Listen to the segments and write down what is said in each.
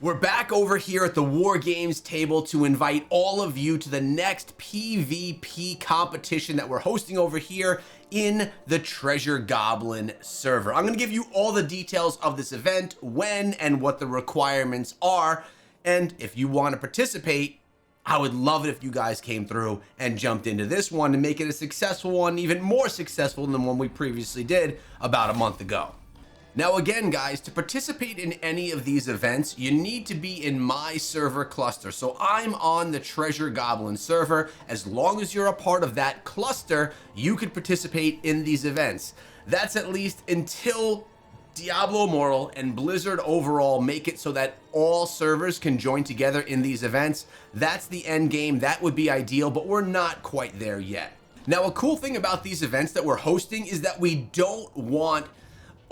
We're back over here at the War Games table to invite all of you to the next PvP competition that we're hosting over here in the Treasure Goblin server. I'm going to give you all the details of this event, when and what the requirements are. And if you want to participate, I would love it if you guys came through and jumped into this one to make it a successful one, even more successful than the one we previously did about a month ago. Now again, guys, to participate in any of these events, you need to be in my server cluster. So I'm on the Treasure Goblin server. As long as you're a part of that cluster, you could participate in these events. That's at least until Diablo Immortal and Blizzard overall make it so that all servers can join together in these events. That's the end game. That would be ideal, but we're not quite there yet. Now, a cool thing about these events that we're hosting is that we don't want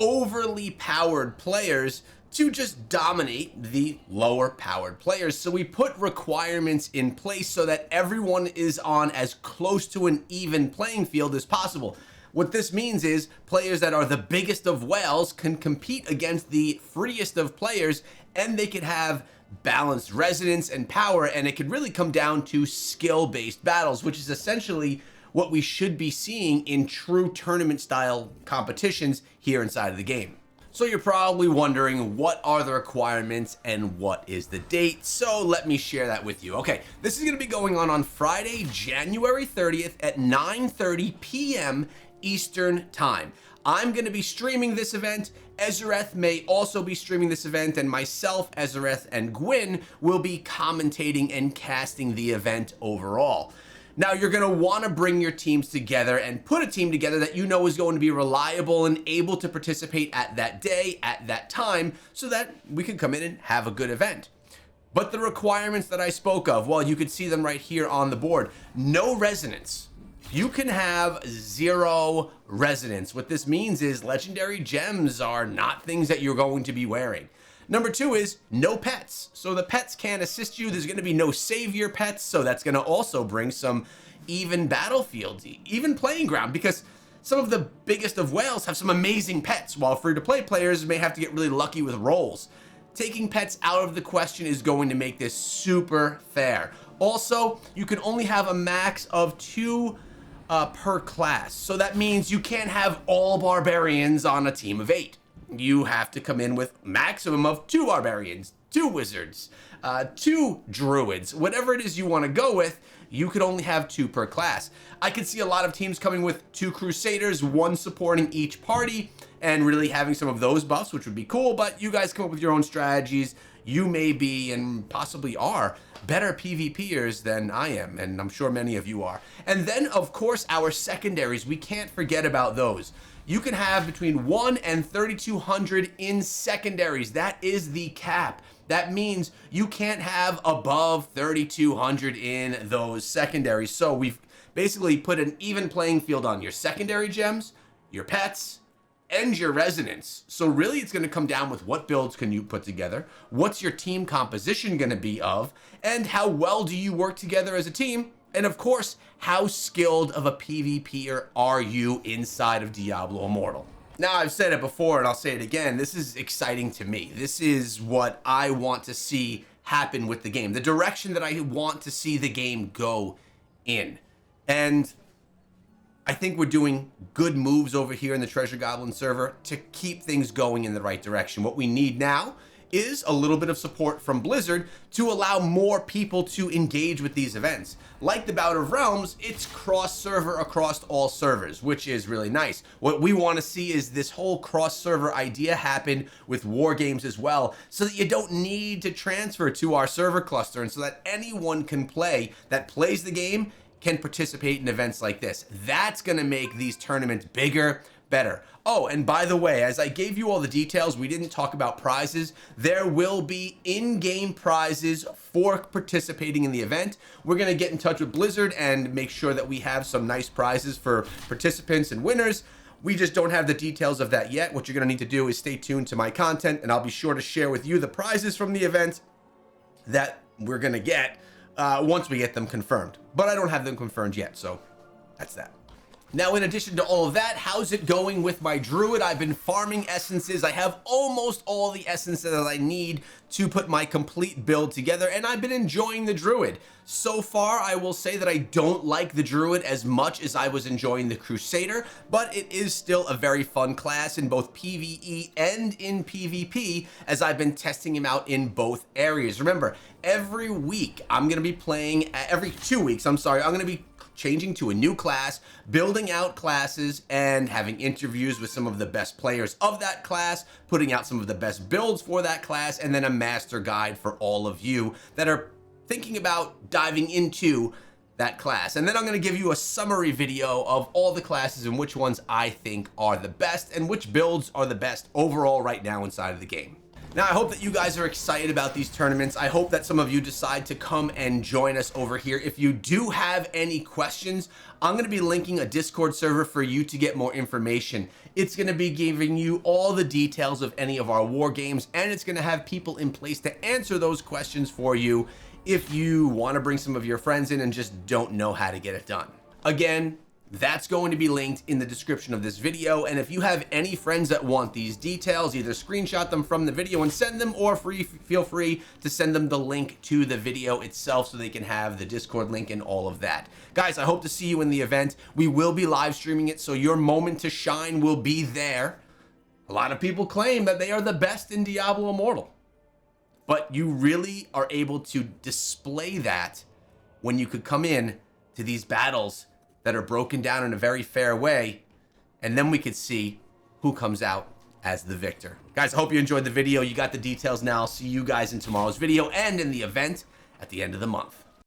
overly powered players to just dominate the lower powered players. So we put requirements in place so that everyone is on as close to an even playing field as possible. What this means is players that are the biggest of whales can compete against the freest of players, and they could have balanced resonance and power, and it could really come down to skill-based battles, which is essentially what we should be seeing in true tournament style competitions here inside of the game. So you're probably wondering, what are the requirements and what is the date? So let me share that with you. Okay, this is going to be going on Friday, January 30th at 9:30 p.m. Eastern Time. I'm going to be streaming this event. Ezereth may also be streaming this event, and myself, Ezereth, and Gwyn will be commentating and casting the event overall. Now, you're going to want to bring your teams together and put a team together that you know is going to be reliable and able to participate at that day, at that time, so that we can come in and have a good event. But the requirements that I spoke of, well, you can see them right here on the board. No resonance. You can have 0 resonance. What this means is legendary gems are not things that you're going to be wearing. Number 2 is no pets. So the pets can't assist you. There's going to be no savior pets. So that's going to also bring some even battlefields, even playing ground, because some of the biggest of whales have some amazing pets, while free-to-play players may have to get really lucky with rolls. Taking pets out of the question is going to make this super fair. Also, you can only have a max of 2 per class. So that means you can't have all barbarians on a team of 8. You have to come in with maximum of 2 barbarians, 2 wizards, 2 druids, whatever it is you want to go with. You could only have 2 per class. I could see a lot of teams coming with 2 crusaders, 1 supporting each party, and really having some of those buffs, which would be cool. But you guys come up with your own strategies. You may be, and possibly are, better PvPers than I am, and I'm sure many of you are. And then, of course, our secondaries. We can't forget about those. You can have between 1 and 3,200 in secondaries. That is the cap. That means you can't have above 3,200 in those secondaries. So we've basically put an even playing field on your secondary gems, your pets, and your resonance. So really it's going to come down with what builds can you put together, what's your team composition going to be of, and how well do you work together as a team. And of course, how skilled of a PvPer are you inside of Diablo Immortal? Now, I've said it before and I'll say it again, this is exciting to me. This is what I want to see happen with the game, the direction that I want to see the game go in. And I think we're doing good moves over here in the Treasure Goblin server to keep things going in the right direction. What we need now is a little bit of support from Blizzard to allow more people to engage with these events. Like the Bout of Realms, it's cross-server across all servers, which is really nice. What we want to see is this whole cross-server idea happen with War Games as well, so that you don't need to transfer to our server cluster, and so that anyone can play that plays the game can participate in events like this. That's going to make these tournaments bigger, better. Oh, and by the way, as I gave you all the details, we didn't talk about prizes. There will be in-game prizes for participating in the event. We're going to get in touch with Blizzard and make sure that we have some nice prizes for participants and winners. We just don't have the details of that yet. What you're going to need to do is stay tuned to my content, and I'll be sure to share with you the prizes from the event that we're going to get once we get them confirmed. But I don't have them confirmed yet, so that's that. Now, in addition to all of that, how's it going with my Druid? I've been farming essences. I have almost all the essences that I need to put my complete build together, and I've been enjoying the Druid. So far, I will say that I don't like the Druid as much as I was enjoying the Crusader, but it is still a very fun class in both PvE and in PvP, as I've been testing him out in both areas. Remember, every week, I'm going to be playing, every 2 weeks, I'm going to be changing to a new class, building out classes, and having interviews with some of the best players of that class, putting out some of the best builds for that class, and then a master guide for all of you that are thinking about diving into that class. And then I'm going to give you a summary video of all the classes and which ones I think are the best and which builds are the best overall right now inside of the game. Now, I hope that you guys are excited about these tournaments. I hope that some of you decide to come and join us over here. If you do have any questions, I'm going to be linking a Discord server for you to get more information. It's going to be giving you all the details of any of our war games, and it's going to have people in place to answer those questions for you if you want to bring some of your friends in and just don't know how to get it done. Again, that's going to be linked in the description of this video, and if you have any friends that want these details, either screenshot them from the video and send them, or feel free to send them the link to the video itself so they can have the Discord link and all of that. Guys, I hope to see you in the event. We will be live streaming it, so your moment to shine will be there. A lot of people claim that they are the best in Diablo Immortal, but you really are able to display that when you could come in to these battles that are broken down in a very fair way, and then we could see who comes out as the victor. Guys, I hope you enjoyed the video. You got the details now. I'll see you guys in tomorrow's video and in the event at the end of the month.